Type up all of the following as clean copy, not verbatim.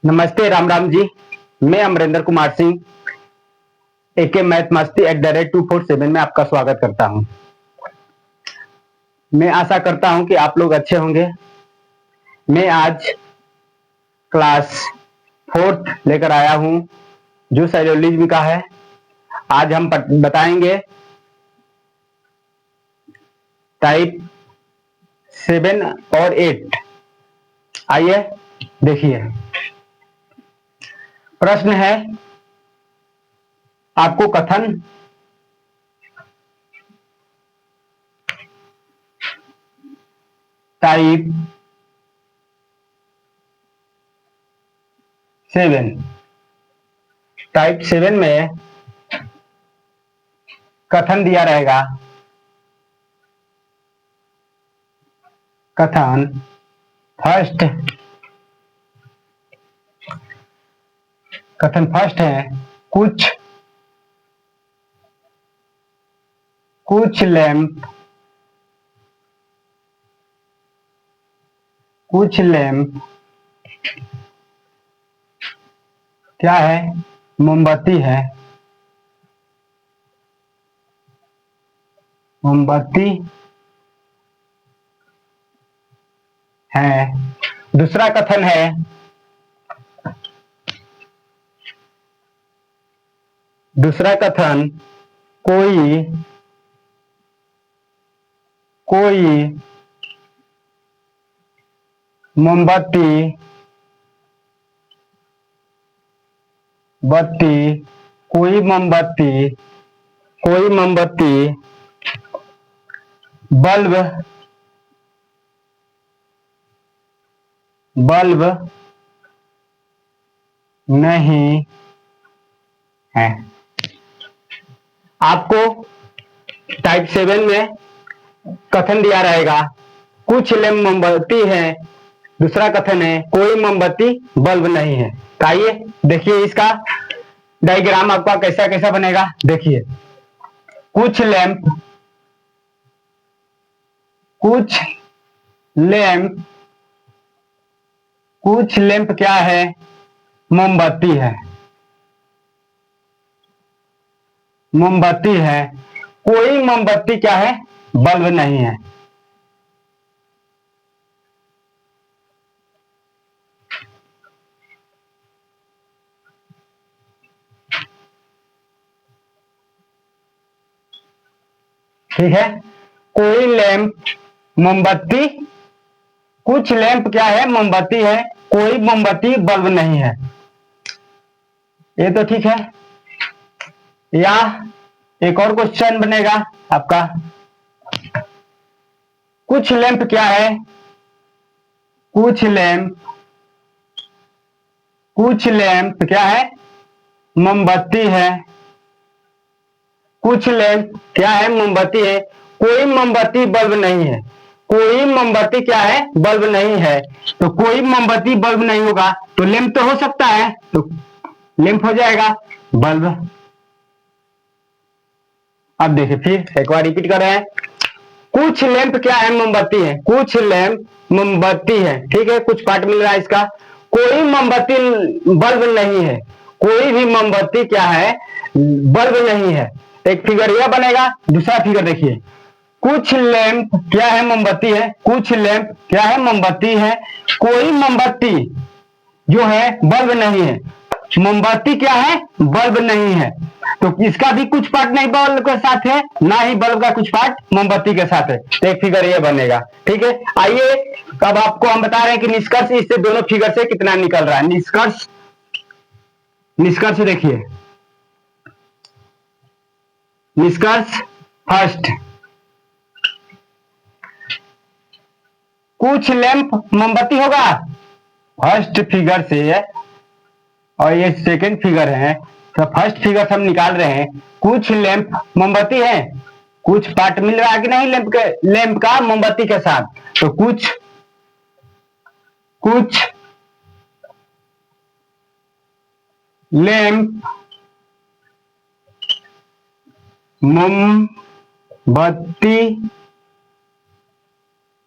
नमस्ते, राम राम जी। मैं Amarendra Kumar Singh AK math मस्ती @247 में आपका स्वागत करता हूं। मैं आशा करता हूं कि आप लोग अच्छे होंगे। मैं आज क्लास 4th लेकर आया हूं जो साइकोलॉजी का है। आज हम बताएंगे टाइप 7 और 8। आइए देखिए। प्रश्न है, आपको कथन टाइप 7 में कथन दिया रहेगा। कथन फर्स्ट है, कुछ लैंप क्या है? मोमबत्ती है। मोमबत्ती है। दूसरा कथन है, कोई मोमबत्ती बल्ब नहीं है। आपको टाइप 7 में कथन दिया रहेगा, कुछ लैंप मोमबत्ती है। दूसरा कथन है, कोई मोमबत्ती बल्ब नहीं है। आइए देखिए इसका डायग्राम आपका कैसा कैसा बनेगा। देखिए, कुछ लैंप क्या है? मोमबत्ती है। कोई मोमबत्ती क्या है? बल्ब नहीं है। ठीक है, कोई लैंप मोमबत्ती, कुछ लैंप क्या है? मोमबत्ती है। कोई मोमबत्ती बल्ब नहीं है। ये तो ठीक है। या एक और क्वेश्चन बनेगा आपका, कुछ लैंप क्या है? कुछ लैंप क्या है? मोमबत्ती है। कुछ लैंप क्या है? मोमबत्ती है। कोई मोमबत्ती बल्ब नहीं है। कोई मोमबत्ती क्या है? बल्ब नहीं है। तो कोई मोमबत्ती बल्ब नहीं होगा तो लैंप तो हो सकता है, तो लैंप हो जाएगा बल्ब। अब देखिए, फिर एक बार रिपीट कर रहे हैं। कुछ लैंप क्या है? मोमबत्ती है। कुछ लैंप मोमबत्ती है। ठीक है, कुछ पार्ट मिल रहा है इसका। कोई मोमबत्ती बल्ब नहीं है। कोई भी मोमबत्ती क्या है? बल्ब नहीं है। एक फिगर यह बनेगा। दूसरा फिगर देखिए, कुछ लैंप क्या है? मोमबत्ती है। कुछ लैंप क्या है? मोमबत्ती है। कोई मोमबत्ती जो है बल्ब नहीं है। मोमबत्ती क्या है? बल्ब नहीं है। तो इसका भी कुछ पार्ट नहीं बल्ब के साथ है, ना ही बल्ब का कुछ पार्ट मोमबत्ती के साथ है। तो एक फिगर ये बनेगा। ठीक है, आइए अब आपको हम बता रहे हैं कि निष्कर्ष इससे दोनों फिगर से कितना निकल रहा है। निष्कर्ष देखिए। निष्कर्ष फर्स्ट, कुछ लैंप मोमबत्ती होगा फर्स्ट फिगर से, और ये सेकंड फिगर है। तो फर्स्ट फिगर से हम निकाल रहे हैं, कुछ लैंप मोमबत्ती है। कुछ पार्ट मिल रहा है कि नहीं लैंप का मोमबत्ती के साथ? तो कुछ लैंप मोमबत्ती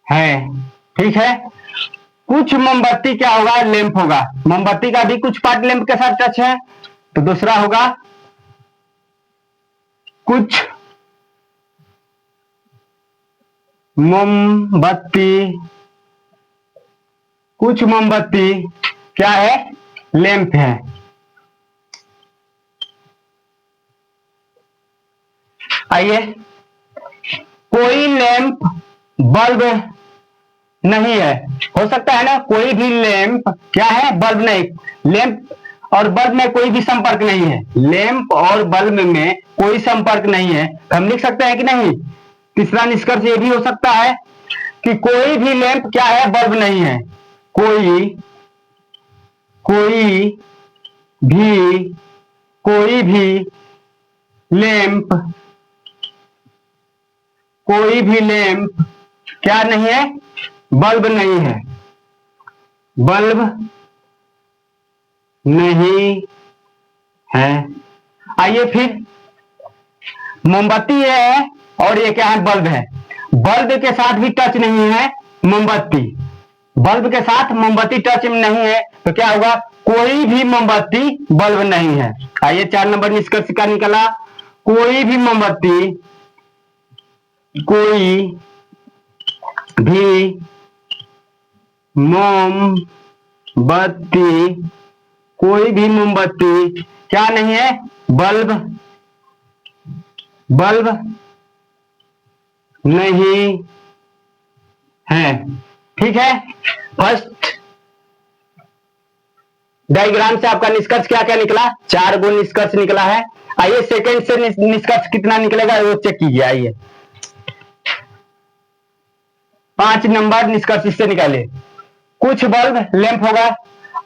है। ठीक है, कुछ मोमबत्ती क्या होगा, लैंप होगा। मोमबत्ती का भी कुछ पार्ट लैंप के साथ टच है, तो दूसरा होगा कुछ मोमबत्ती, कुछ मोमबत्ती क्या है, लैंप है। आइए, कोई लैंप बल्ब नहीं है। हो सकता है ना, कोई भी लैंप क्या है, बल्ब नहीं। लैंप और बल्ब में कोई भी संपर्क नहीं है, लैंप और बल्ब में कोई संपर्क नहीं है, हम लिख सकते हैं कि नहीं। तीसरा निष्कर्ष ये भी हो सकता है कि कोई भी लैंप क्या है, बल्ब नहीं है। कोई भी कोई भी लैंप, कोई भी लैंप क्या नहीं है, बल्ब नहीं है, बल्ब नहीं है। आइए फिर, मोमबत्ती है और ये क्या है, बल्ब है। बल्ब के साथ भी टच नहीं है मोमबत्ती, बल्ब के साथ मोमबत्ती टच नहीं है, तो क्या होगा, कोई भी मोमबत्ती बल्ब नहीं है। आइए 4 नंबर निष्कर्ष का निकला, कोई भी मोमबत्ती, कोई भी मोमबत्ती, कोई भी मोमबत्ती क्या नहीं है, बल्ब नहीं है। ठीक है, फर्स्ट डायग्राम से आपका निष्कर्ष क्या क्या निकला, 4 गो निष्कर्ष निकला है। आइए सेकंड से निष्कर्ष कितना निकलेगा वो चेक कीजिए। आइए 5 नंबर निष्कर्ष इससे निकाले, कुछ बल्ब लैंप होगा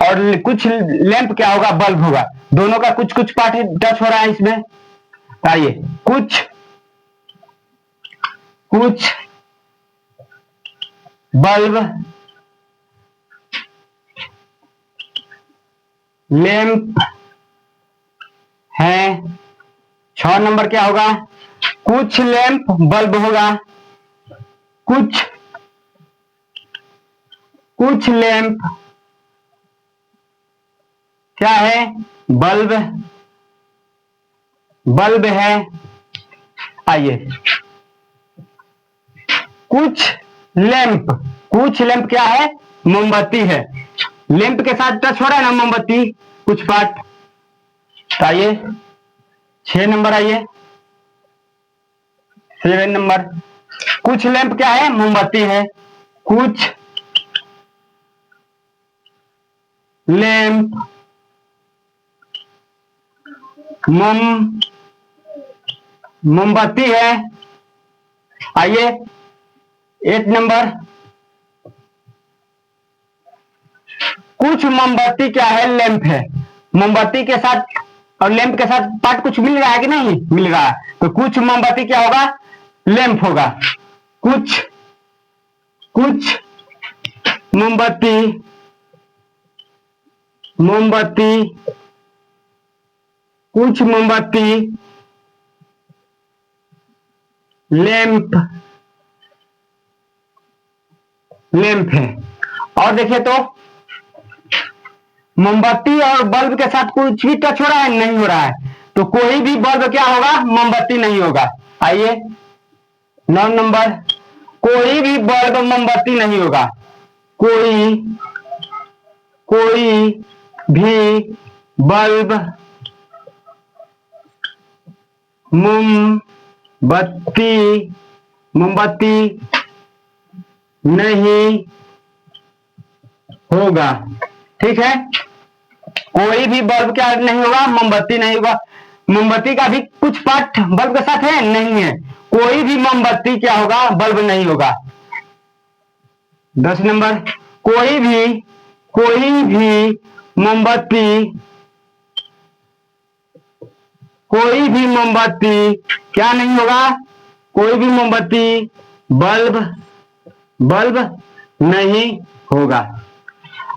और कुछ लैंप क्या होगा, बल्ब होगा। दोनों का कुछ कुछ पार्ट टच हो रहा है इसमें। आइए, कुछ बल्ब लैंप है। 6 नंबर क्या होगा, कुछ लैंप बल्ब होगा, कुछ लैंप क्या है, बल्ब है। आइए, कुछ लैंप क्या है, मोमबत्ती है। लैंप के साथ टच हो रहा है ना मोमबत्ती, कुछ पार्ट। आइए 6 नंबर, आइए 7 नंबर, कुछ लैंप क्या है, मोमबत्ती है। कुछ लैंप मोमबत्ती है। आइए 8 नंबर, कुछ मोमबत्ती क्या है, लैंप है। मोमबत्ती के साथ और लैंप के साथ पार्ट कुछ मिल रहा है कि नहीं मिल रहा है, तो कुछ मोमबत्ती क्या होगा, लैंप होगा। कुछ मोमबत्ती कुछ मोमबत्ती लैंप है। और देखिए तो मोमबत्ती और बल्ब के साथ कुछ भी टच हो रहा है, नहीं हो रहा है, तो कोई भी बल्ब क्या होगा, मोमबत्ती नहीं होगा। आइए 9 नंबर, कोई भी बल्ब मोमबत्ती नहीं होगा। कोई भी बल्ब मोमबत्ती नहीं होगा। ठीक है, कोई भी बल्ब क्या नहीं होगा, मोमबत्ती नहीं होगा। मोमबत्ती का भी कुछ पार्ट बल्ब के साथ है, नहीं है, कोई भी मोमबत्ती क्या होगा, बल्ब नहीं होगा। 10 नंबर, कोई भी मोमबत्ती क्या नहीं होगा, कोई भी मोमबत्ती बल्ब नहीं होगा।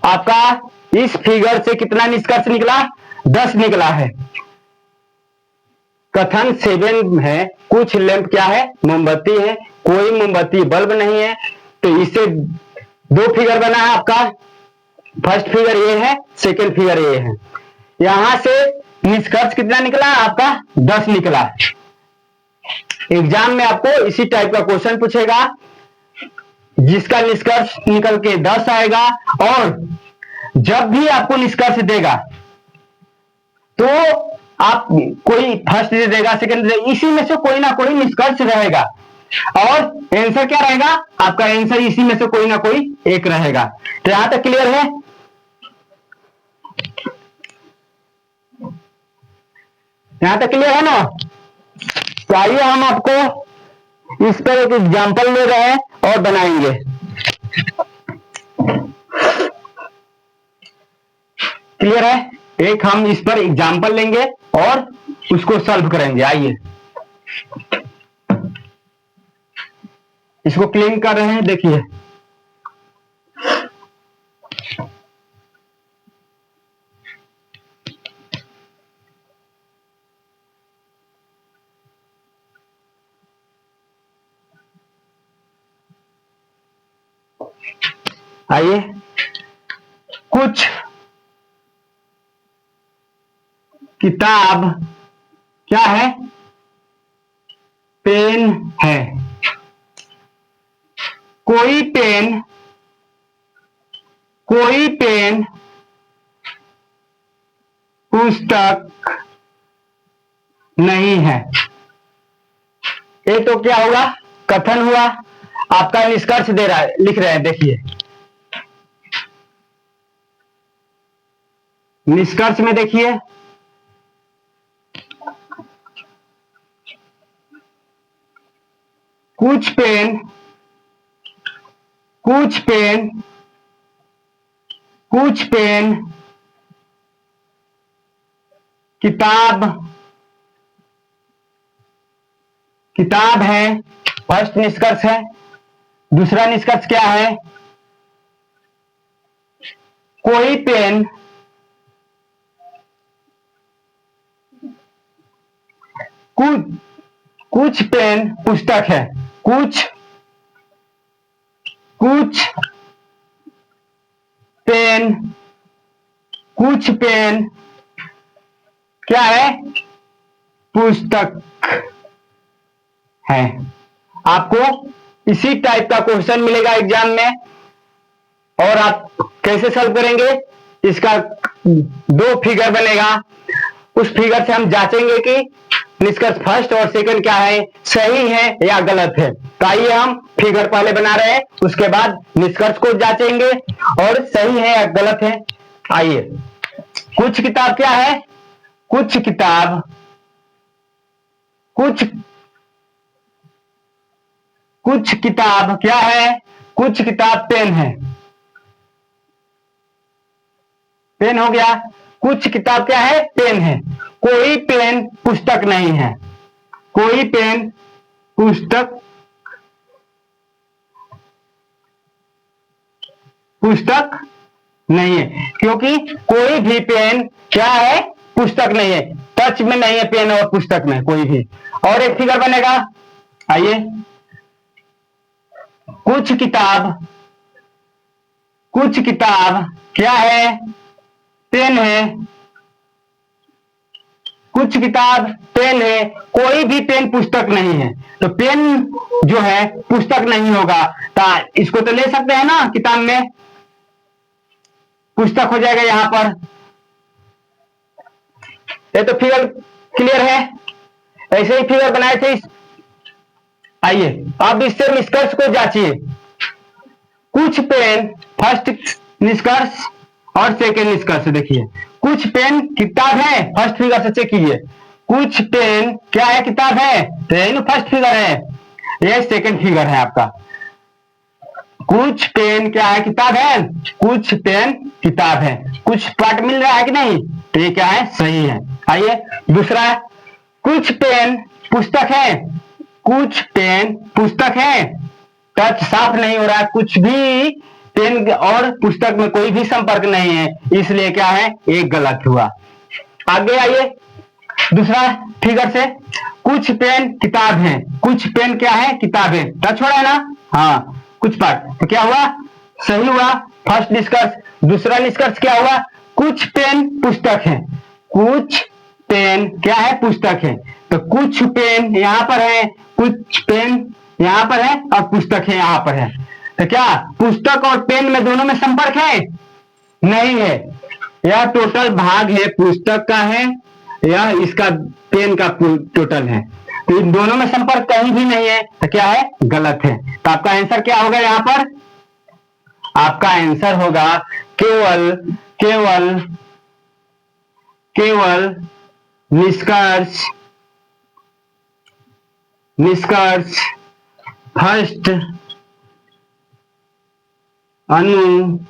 आपका इस फिगर से कितना निष्कर्ष निकला, 10 निकला है। कथन 7 है, कुछ लैंप क्या है, मोमबत्ती है, कोई मोमबत्ती बल्ब नहीं है, तो इसे दो फिगर बना है आपका, फर्स्ट फिगर ये है, सेकंड फिगर ये है। यहां से निष्कर्ष कितना निकला आपका? 10 निकला। एग्जाम में आपको इसी टाइप का क्वेश्चन पूछेगा जिसका निष्कर्ष निकल के 10 आएगा, और जब भी आपको निष्कर्ष देगा तो आप कोई फर्स्ट दे देगा, सेकंड दे, इसी में से कोई ना कोई निष्कर्ष रहेगा, और आंसर क्या रहेगा आपका? आंसर इसी में से कोई ना कोई एक रहेगा। तो यहां तक क्लियर है? यहां तक क्लियर है ना? तो आइए हम आपको इस पर एक एग्जांपल ले रहे हैं और बनाएंगे। क्लियर है? एक हम इस पर एग्जांपल लेंगे और उसको सॉल्व करेंगे। आइए इसको क्लीन कर रहे हैं, देखिए। आइए, कुछ किताब क्या है? पेन है। कोई पेन पुस्तक नहीं है। ये तो क्या होगा? कथन हुआ। आपका निष्कर्ष दे रहा है, लिख रहे हैं, देखिए। निष्कर्ष में देखिए, कुछ पेन किताब है। फर्स्ट निष्कर्ष है। दूसरा निष्कर्ष क्या है? कोई पेन कुछ पेन पुस्तक है। कुछ पेन क्या है? पुस्तक है। आपको इसी टाइप का क्वेश्चन मिलेगा एग्जाम में, और आप कैसे सॉल्व करेंगे? इसका दो फिगर बनेगा, उस फिगर से हम जांचेंगे कि निष्कर्ष फर्स्ट और सेकंड क्या है, सही है या गलत है। तो आइए हम फिगर पहले बना रहे हैं, उसके बाद निष्कर्ष को जांचेंगे और सही है या गलत है। आइए, कुछ किताब क्या है? कुछ किताब क्या है? कुछ किताब पेन है। पेन हो गया। कुछ किताब क्या है? पेन है। कोई पेन पुस्तक नहीं है। कोई पेन पुस्तक नहीं है, क्योंकि कोई भी पेन क्या है? पुस्तक नहीं है। टच में नहीं है पेन और पुस्तक में कोई भी। और एक फिगर बनेगा। आइए, कुछ किताब क्या है? पेन है। कुछ किताब पेन है, कोई भी पेन पुस्तक नहीं है। तो पेन जो है पुस्तक नहीं होगा, तो इसको तो ले सकते हैं ना किताब में, पुस्तक हो जाएगा यहां पर। ये तो फिगर क्लियर है। ऐसे ही फिगर बनाए थे। आइए अब इससे निष्कर्ष को जांचिए। कुछ पेन, फर्स्ट निष्कर्ष और सेकंड निष्कर्ष देखिए। कुछ पेन किताब है, फर्स्ट फिगर से चेक कीजिए। कुछ पेन क्या है? किताब है। तो यही फर्स्ट फिगर है, ये सेकंड फिगर है आपका। कुछ पेन क्या है? किताब है। कुछ पेन किताब है। कुछ पार्ट मिल रहा है कि नहीं? तो ये क्या है? सही है। आइए दूसरा, कुछ पेन पुस्तक है। कुछ पेन पुस्तक है। टच साफ नहीं हो रहा है, कुछ भी पेन और पुस्तक में कोई भी संपर्क नहीं है, इसलिए क्या है? एक गलत हुआ। आगे आइए दूसरा फिगर से, कुछ पेन किताब है। कुछ पेन क्या है? किताब है। टच हो रहा है ना? हाँ, कुछ पार्ट। तो क्या हुआ? सही हुआ फर्स्ट निष्कर्ष। दूसरा निष्कर्ष क्या हुआ? कुछ पेन पुस्तक है, कुछ पेन क्या है? पुस्तक है। तो कुछ पेन यहां पर है, कुछ पेन यहां पर है और पुस्तक है यहां पर है। तो क्या पुस्तक और पेन में दोनों में संपर्क है? नहीं है। यह टोटल भाग है पुस्तक का है, यह इसका पेन का टोटल है। तो इन दोनों में संपर्क कहीं भी नहीं है, तो क्या है? गलत है। तो आपका आंसर क्या होगा यहां पर? आपका आंसर होगा केवल केवल केवल निष्कर्ष निष्कर्ष फर्स्ट अनुसरण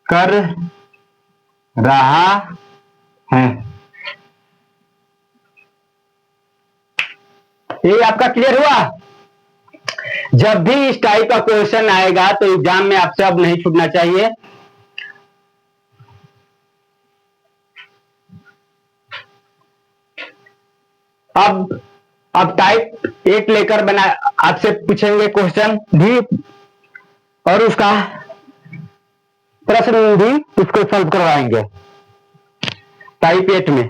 कर रहा है। ये आपका क्लियर हुआ? जब भी इस टाइप का क्वेश्चन आएगा तो एग्जाम में आपसे अब नहीं छूटना चाहिए। अब टाइप 8 लेकर बना आपसे पूछेंगे क्वेश्चन भी और उसका प्रश्न भी उसको सॉल्व करवाएंगे टाइप 8 में।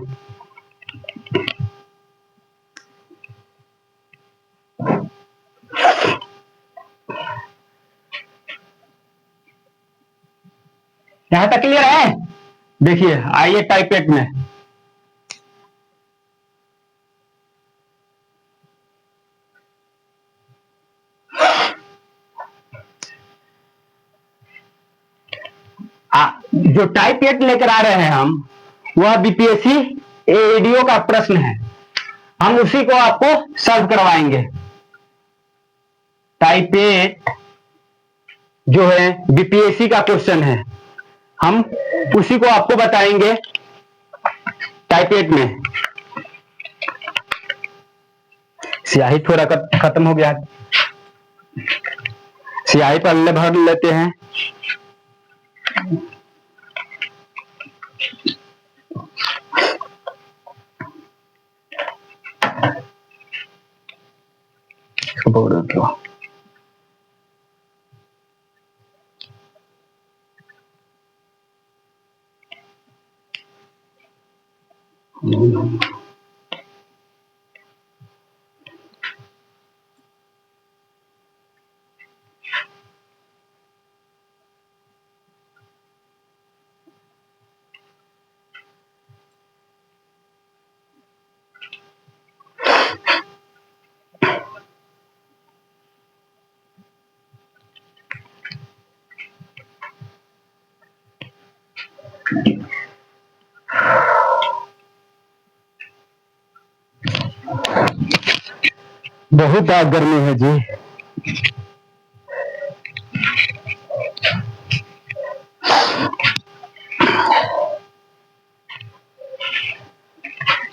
यहां तक क्लियर है? देखिए आइए टाइप 8 में। जो टाइप 8 लेकर आ रहे हैं हम, वह बीपीएससी एडीओ का प्रश्न है, हम उसी को आपको सॉल्व करवाएंगे। टाइप 8 जो है बीपीएससी का क्वेश्चन है, हम उसी को आपको बताएंगे टाइप 8 में। स्याही थोड़ा खत्म हो गया, स्याही पहले भर लेते हैं। बहुत गर्मी है जी।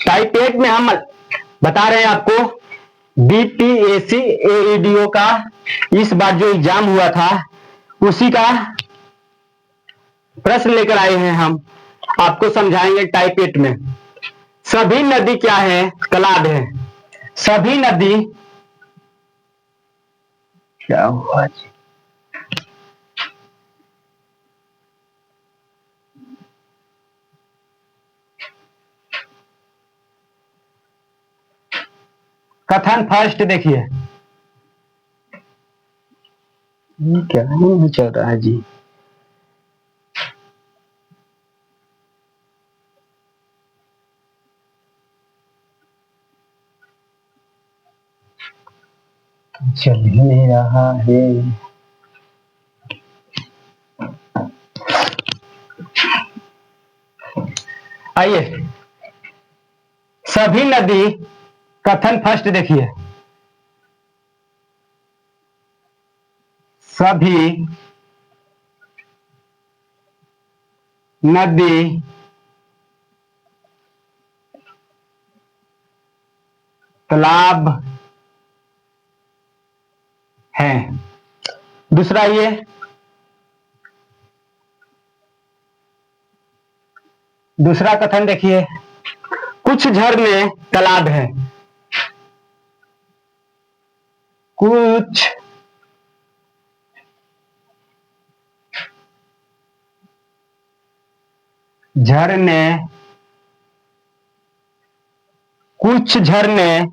टाइप 8 में हम बता रहे हैं आपको बीपीएससी एडीओ का इस बार जो एग्जाम हुआ था उसी का प्रश्न लेकर आए हैं। हम आपको समझाएंगे टाइप 8 में सभी नदी क्या है? तालाब है। सभी नदी क्या हुआ जी? कथन फर्स्ट देखिए, क्या नहीं चल रहा है जी? चल ही नहीं रहा है। आइए सभी नदी कथन फर्स्ट देखिए, सभी नदी तालाब है। दूसरा ये दूसरा कथन देखिए, कुछ झरने तालाब है। कुछ झरने, कुछ झरने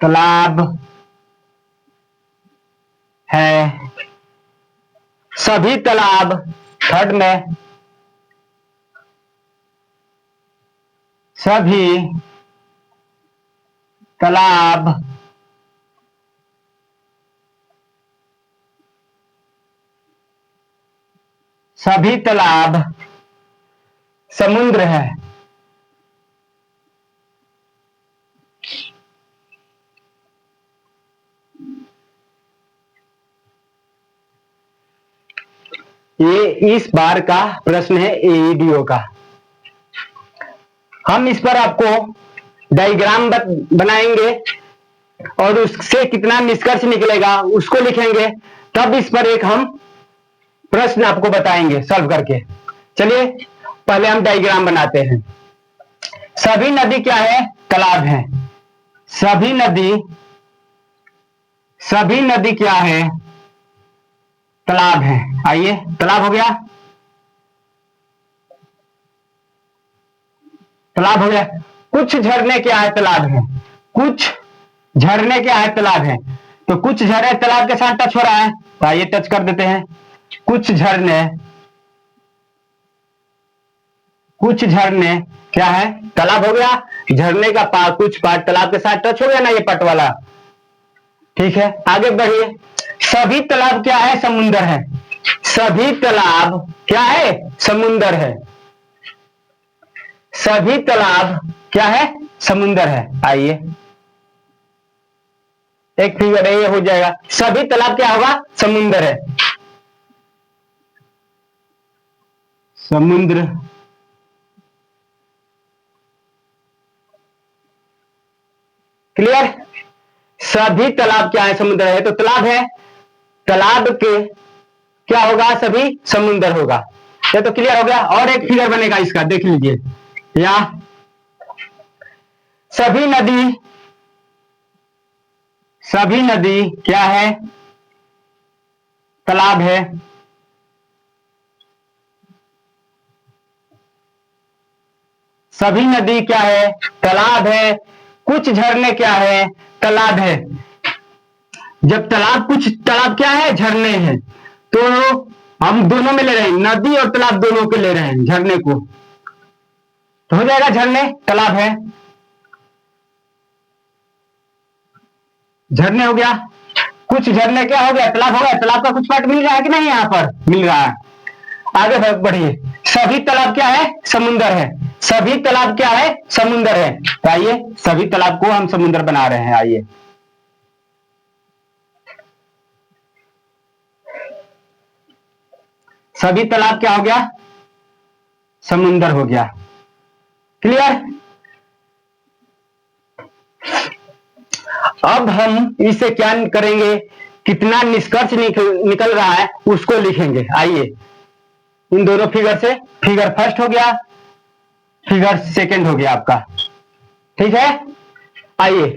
तालाब है, सभी तालाब, थर्ड में सभी तालाब सभी तालाब समुद्र है। ये इस बार का प्रश्न है एईडीओ का। हम इस पर आपको डायग्राम बनाएंगे और उससे कितना निष्कर्ष निकलेगा उसको लिखेंगे, तब इस पर एक हम प्रश्न आपको बताएंगे सॉल्व करके। चलिए पहले हम डायग्राम बनाते हैं। सभी नदी क्या है? तालाब है। सभी नदी क्या है? तालाब है। आइए, तालाब हो गया, तालाब हो गया। कुछ झरने क्या है? तालाब है। कुछ झरने क्या है? तालाब है। तो कुछ झरने तालाब के साथ टच हो रहा है, तो आइए टच कर देते हैं। कुछ झरने क्या है? तालाब हो गया। झरने का कुछ पार्ट तालाब के साथ टच हो गया ना, ये पट वाला। ठीक है, आगे बढ़िए। सभी तालाब क्या है? समुंदर है। सभी तालाब क्या है? समुंदर है। सभी तालाब क्या है? समुंदर है। आइए एक फिगर है, ये हो जाएगा। सभी तालाब क्या होगा? समुंदर है। समुद्र क्लियर? सभी तालाब क्या है? समुद्र है। तो तालाब है, तालाब के क्या होगा? सभी समुद्र होगा। ये तो क्लियर हो गया। और एक फिगर बनेगा इसका, देख लीजिए। या सभी नदी क्या है? तालाब है। सभी नदी क्या है? तालाब है। कुछ झरने क्या है? तालाब है। जब कुछ तालाब क्या है? झरने हैं। तो हम दोनों में ले रहे हैं, नदी और तालाब दोनों के ले रहे हैं झरने को, तो हो जाएगा झरने, तालाब है, झरने हो गया। कुछ झरने क्या हो गया? तालाब हो गया। तालाब का कुछ पार्ट मिल रहा है कि नहीं? यहां पर मिल रहा है। आगे बढ़िए। सभी तालाब क्या है? समुंदर है। सभी तालाब क्या है? समुंदर है। तो आइए सभी तालाब को हम समुंदर बना रहे हैं। आइए, सभी तालाब क्या हो गया? समुंदर हो गया। क्लियर? अब हम इसे क्या करेंगे? कितना निष्कर्ष निकल रहा है उसको लिखेंगे। आइए, इन दोनों फिगर से, फिगर फर्स्ट हो गया, फिगर सेकंड हो गया आपका। ठीक है, आइए।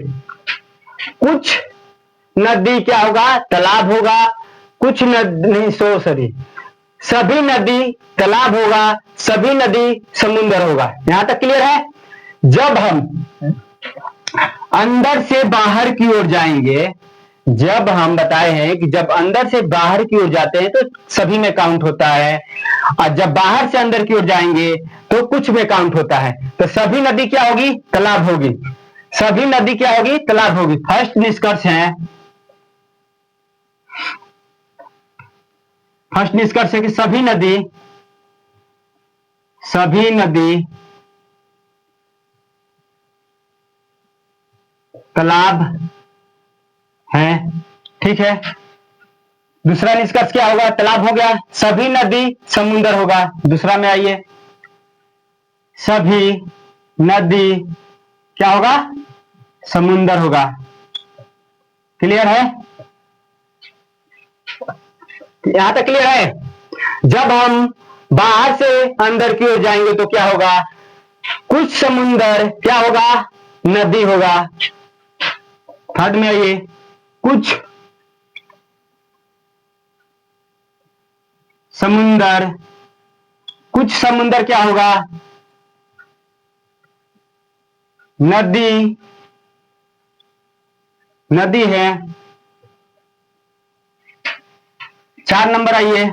कुछ नदी क्या होगा? तालाब होगा। कुछ नदी नहीं, सॉरी, सभी नदी तालाब होगा, सभी नदी समुंदर होगा। यहां तक क्लियर है? जब हम अंदर से बाहर की ओर जाएंगे, जब हम बताए हैं कि जब अंदर से बाहर की ओर जाते हैं तो सभी में काउंट होता है, और जब बाहर से अंदर की ओर जाएंगे तो कुछ में काउंट होता है। तो सभी नदी क्या होगी? तालाब होगी। सभी नदी क्या होगी? तालाब होगी। फर्स्ट निष्कर्ष है, फर्स्ट निष्कर्ष है कि सभी नदी तालाब है। ठीक है, दूसरा निष्कर्ष क्या होगा? तालाब हो गया। सभी नदी समुंदर होगा। दूसरा में आइए, सभी नदी क्या होगा? समुंदर होगा। क्लियर है? यहां तक क्लियर है? जब हम बाहर से अंदर की ओर जाएंगे तो क्या होगा? कुछ समुंदर क्या होगा? नदी होगा। थर्ड में आइए, कुछ समुंदर, कुछ समुंदर क्या होगा? नदी, नदी है। 4 नंबर आइए,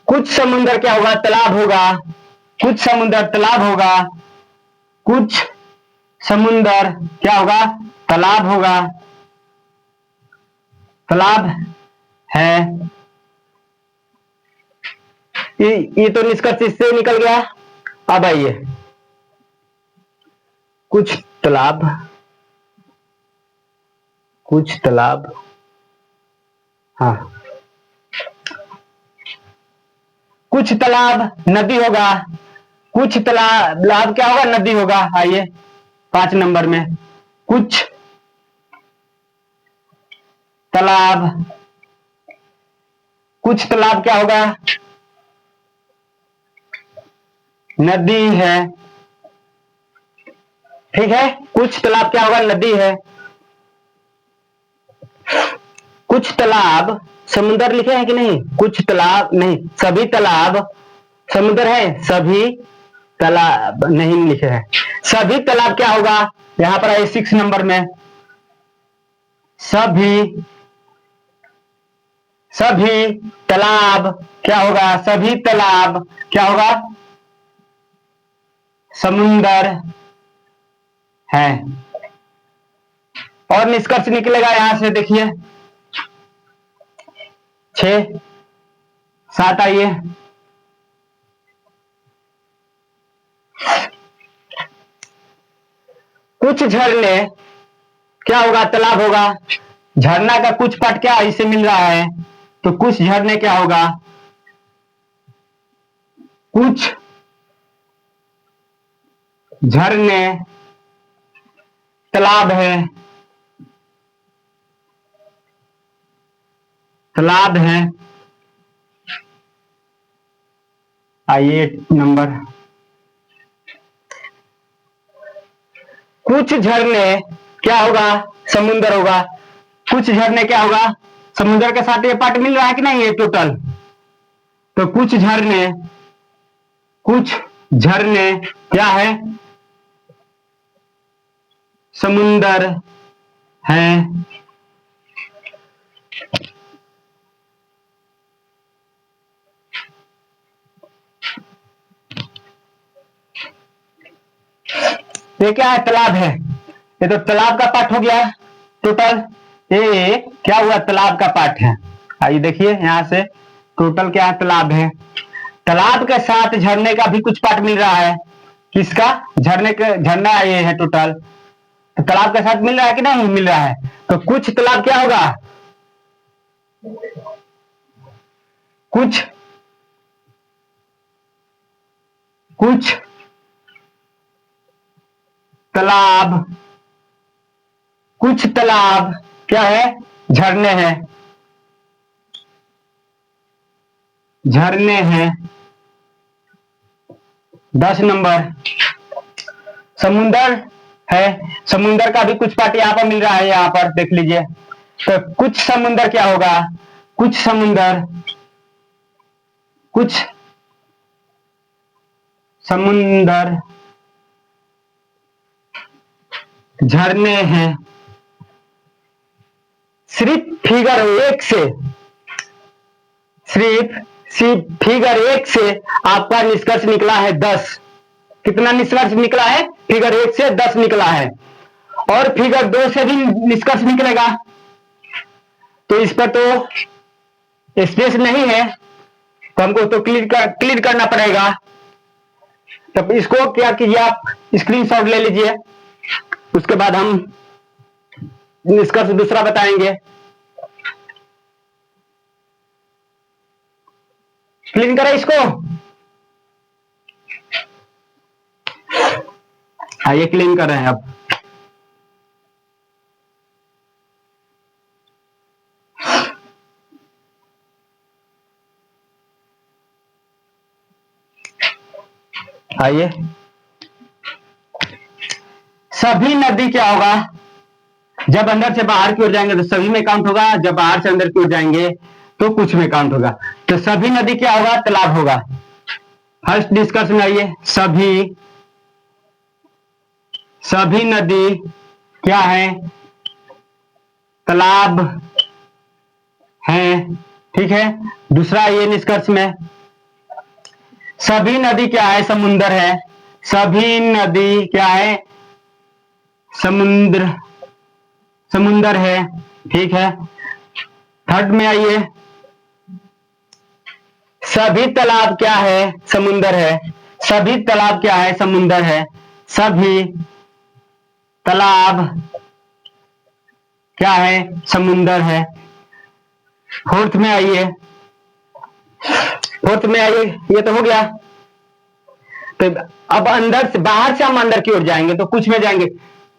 कुछ समुंदर क्या होगा? तालाब होगा। कुछ समुंदर तालाब होगा। कुछ समुंदर क्या होगा? तालाब होगा। तालाब है। ये तो निष्कर्ष इससे निकल गया। अब आइए, कुछ तालाब, कुछ तालाब, हाँ, कुछ तालाब नदी होगा। कुछ तालाब क्या होगा? नदी होगा। आइए 5 नंबर में, कुछ तालाब, कुछ तालाब क्या होगा? नदी है। ठीक है, कुछ तालाब क्या होगा? नदी है। कुछ तालाब समुद्र लिखे हैं कि नहीं? कुछ तालाब नहीं, सभी तालाब समुद्र है। सभी तालाब नहीं लिखे हैं। सभी तालाब क्या होगा? यहां पर आइए 6 नंबर में, सभी, सभी तालाब क्या होगा? सभी तालाब क्या होगा? समुंदर है। और निष्कर्ष निकलेगा यहां से, देखिए 6 7 आइए, कुछ झरने क्या होगा? तालाब होगा। झरना का कुछ पार्ट क्या इसे मिल रहा है, तो कुछ झरने क्या होगा? कुछ झरने तालाब है। तालाब है। आइए नंबर, कुछ झरने क्या होगा? समुंदर होगा। कुछ झरने क्या होगा? समुंदर के साथ ये पार्ट मिल रहा है कि नहीं? ये टोटल, तो कुछ झरने, कुछ झरने क्या है? समुंदर है। ये क्या है? तालाब है। ये तो तालाब का पार्ट हो गया टोटल। ये क्या हुआ? तालाब का पार्ट है। आइए देखिए यहां से, टोटल क्या है? तालाब है। तालाब के साथ झरने का भी कुछ पार्ट मिल रहा है। किसका? झरने के, झरना ये है टोटल, तो तालाब के साथ मिल रहा है कि नहीं मिल रहा है? तो कुछ तालाब क्या होगा? कुछ, कुछ तालाब, कुछ तालाब क्या है? झरने हैं। झरने हैं। 10 नंबर, समुंदर है। समुंदर का भी कुछ पार्ट यहाँ पर मिल रहा है। यहाँ पर देख लीजिए, तो कुछ समुंदर क्या होगा? कुछ समुंदर, कुछ समुंदर झरने हैं। सिर्फ फिगर 1 से, सिर्फ फिगर 1 से आपका निष्कर्ष निकला है 10। कितना निष्कर्ष निकला है? फिगर 1 से 10 निकला है। और फिगर 2 से भी निष्कर्ष निकलेगा। तो इस पर तो स्पेस नहीं है, तो हमको तो क्लियर करना पड़ेगा। तो इसको क्या कीजिए, आप स्क्रीनशॉट ले लीजिए, उसके बाद हम निष्कर्ष दूसरा बताएंगे। क्लीन करें इसको। आइए क्लीन कर रहे हैं अब। आइए, सभी नदी क्या होगा? जब अंदर से बाहर की ओर जाएंगे तो सभी में काउंट होगा, जब बाहर से अंदर की ओर जाएंगे तो कुछ में काउंट होगा। तो सभी नदी क्या होगा? तालाब होगा। फर्स्ट डिस्कस में आइए, सभी नदी क्या है? तालाब है। ठीक है। दूसरा ये निष्कर्ष में, सभी नदी क्या है? समुंदर है। सभी नदी क्या है? समुंदर है। ठीक है। थर्ड में आइए, सभी तालाब क्या है? समुंदर है। सभी तालाब क्या है? समुंदर है। सभी तालाब क्या है? समुंदर है। फोर्थ में आइए, ये तो हो गया। तो अब अंदर से, बाहर से हम अंदर की ओर जाएंगे तो कुछ में जाएंगे।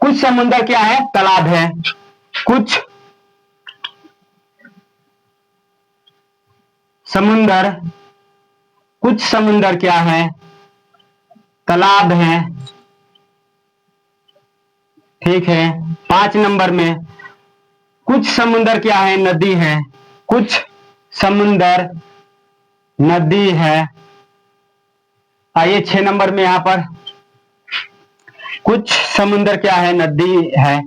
कुछ समुंदर क्या है? तालाब है। कुछ समुंदर क्या है? तालाब है। ठीक है। 5 नंबर में, कुछ समुंदर क्या है? नदी है। कुछ समुंदर नदी है। आइए 6 नंबर में, यहां पर कुछ समुंदर क्या है? नदी है।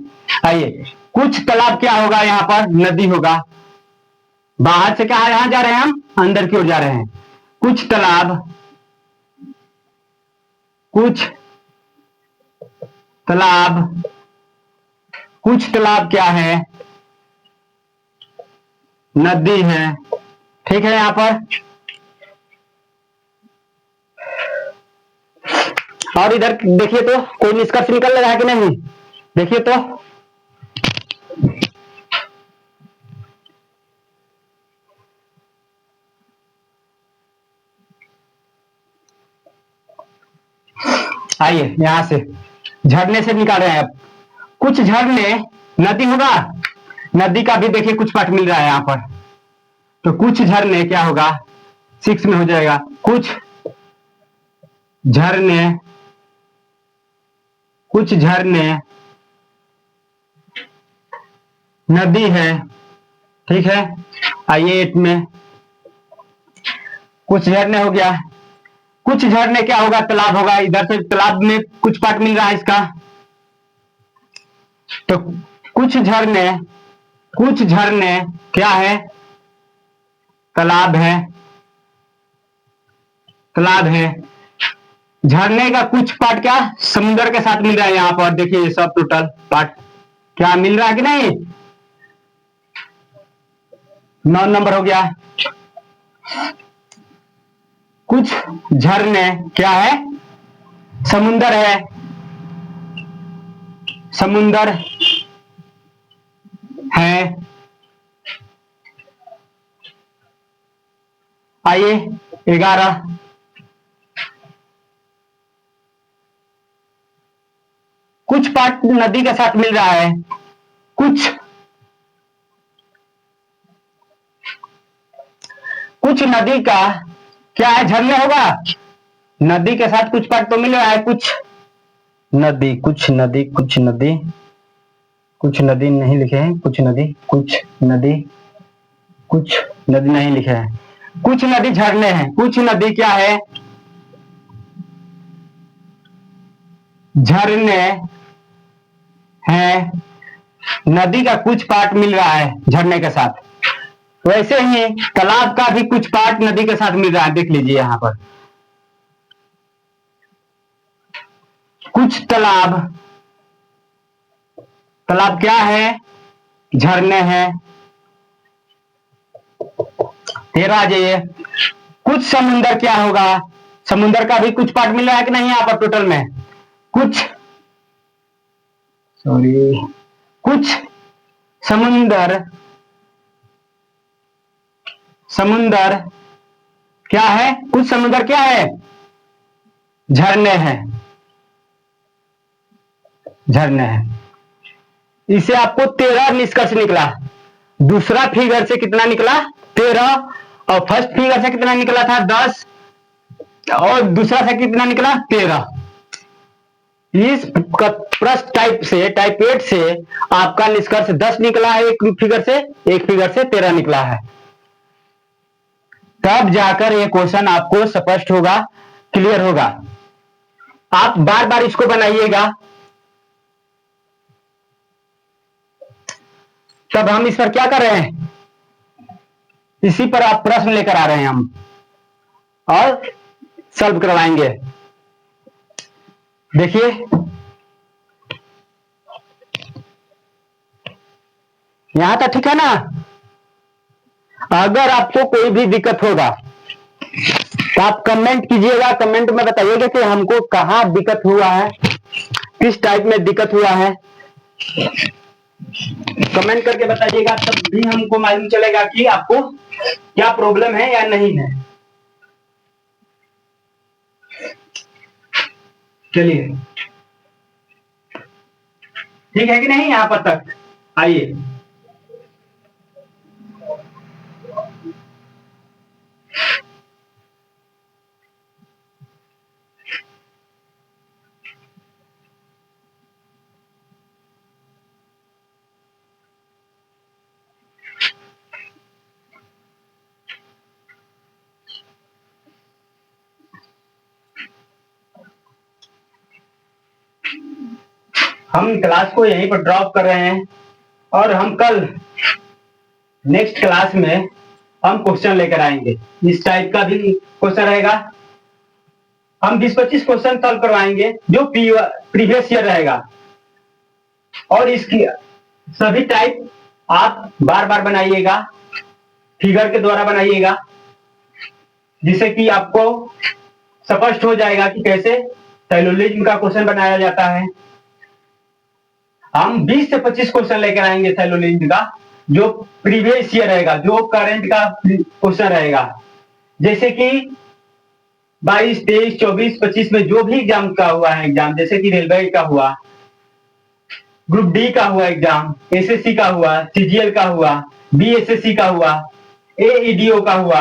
आइए, कुछ तालाब क्या होगा? यहां पर नदी होगा। बाहर से क्या, यहां जा रहे हैं हम, अंदर की ओर जा रहे हैं। कुछ तालाब क्या है? नदी है। ठीक है। यहां पर और इधर देखिए तो कोई निष्कर्ष निकल रहा है कि नहीं? देखिए तो, आइए यहां से झरने से निकाल रहे हैं। अब कुछ झरने, नदी होगा, नदी का भी देखिए कुछ पार्ट मिल रहा है यहां पर। तो कुछ झरने क्या होगा? 6 में हो जाएगा। कुछ झरने नदी है। ठीक है। आइए 8 में, कुछ झरने हो गया। कुछ झरने क्या होगा? तालाब होगा। इधर से तालाब में कुछ पार्ट मिल रहा है इसका। तो कुछ झरने क्या है? तालाब है। झरने का कुछ पार्ट क्या समुद्र के साथ मिल रहा है। यहां पर देखिए, ये सब टोटल पार्ट क्या मिल रहा है कि नहीं? 9 नंबर हो गया। कुछ झरने क्या है? समुंदर है। आइए 11, कुछ पार्ट नदी के साथ मिल रहा है। कुछ नदी का क्या है? झरने होगा। नदी के साथ कुछ पार्ट तो मिल रहा है। कुछ नदी नहीं लिखे हैं। कुछ नदी नहीं लिखे हैं। कुछ नदी झरने हैं। कुछ नदी क्या है? झरने हैं। नदी का कुछ पार्ट मिल रहा है झरने के साथ। वैसे ही तालाब का भी कुछ पार्ट नदी के साथ मिल रहा है। देख लीजिए यहां पर, कुछ तालाब क्या है? झरने हैं। 13 आ जाइए, कुछ समुंदर क्या होगा? समुंदर का भी कुछ पार्ट मिल रहा है कि नहीं? यहां पर टोटल में कुछ समुंदर क्या है? कुछ समुंदर क्या है? झरने हैं। इसे आपको 13 निष्कर्ष निकला। दूसरा फिगर से कितना निकला? 13। और फर्स्ट फिगर से कितना निकला था? 10। और दूसरा से कितना निकला? 13। इस प्रश्न टाइप 8 से आपका निष्कर्ष 10 निकला है। एक फिगर से 13 निकला है। तब जाकर ये क्वेश्चन आपको स्पष्ट होगा, क्लियर होगा। आप बार बार इसको बनाइएगा, तब हम इस पर क्या कर रहे हैं, इसी पर आप प्रश्न लेकर आ रहे हैं हम और सॉल्व करवाएंगे। देखिए यहां तक ठीक है ना। अगर आपको कोई भी दिक्कत होगा तो आप कमेंट कीजिएगा, कमेंट में बताइएगा कि हमको कहां दिक्कत हुआ है, किस टाइप में दिक्कत हुआ है, कमेंट करके बताइएगा, तब भी हमको मालूम चलेगा कि आपको क्या प्रॉब्लम है या नहीं है। चलिए ठीक है कि नहीं, यहां पर तक आइए। हम क्लास को यहीं पर ड्रॉप कर रहे हैं और हम कल नेक्स्ट क्लास में हम क्वेश्चन लेकर आएंगे। इस टाइप का भी क्वेश्चन रहेगा। हम 20-25 क्वेश्चन सॉल्व करवाएंगे जो प्रीवियस ईयर रहेगा, और इसकी सभी टाइप आप बार बार बनाइएगा, फिगर के द्वारा बनाइएगा, जिससे कि आपको स्पष्ट हो जाएगा कि कैसे सैलोलिज्म का क्वेश्चन बनाया जाता है। हम 20 से 25 क्वेश्चन लेकर आएंगे सैलोलिज्म का, जो प्रीवियस ईयर रहेगा, जो करंट का क्वेश्चन रहेगा, जैसे कि 22, 23, 24, 25 में जो भी एग्जाम का हुआ है, एग्जाम जैसे कि रेलवे का हुआ, ग्रुप डी का हुआ एग्जाम, एसएससी का हुआ, सीजीएल का हुआ, बीएसएससी का हुआ, एईडीओ का हुआ,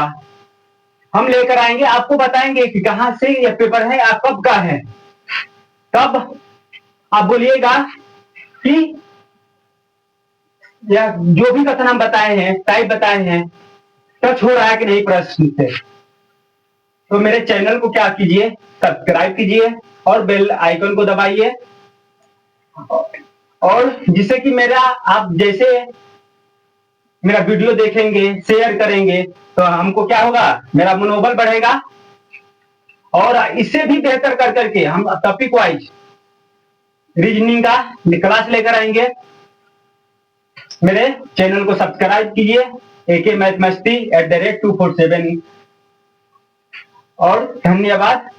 हम लेकर आएंगे, आपको बताएंगे कि कहां से यह पेपर है, आप कब का है। तब आप बोलिएगा कि या जो भी कथन हम बताए हैं, टाइप बताए हैं, टच हो रहा है कि नहीं प्रश्न से। तो मेरे चैनल को क्या कीजिए, सब्सक्राइब कीजिए और बेल आइकन को दबाइए, और जिससे कि मेरा आप जैसे मेरा वीडियो देखेंगे, शेयर करेंगे, तो हमको क्या होगा, मेरा मनोबल बढ़ेगा, और इससे भी बेहतर कर करके हम टॉपिक वाइज रीजनिंग का क्लास लेकर आएंगे। मेरे चैनल को सब्सक्राइब कीजिए, AK मैथमस्ती @247, और धन्यवाद।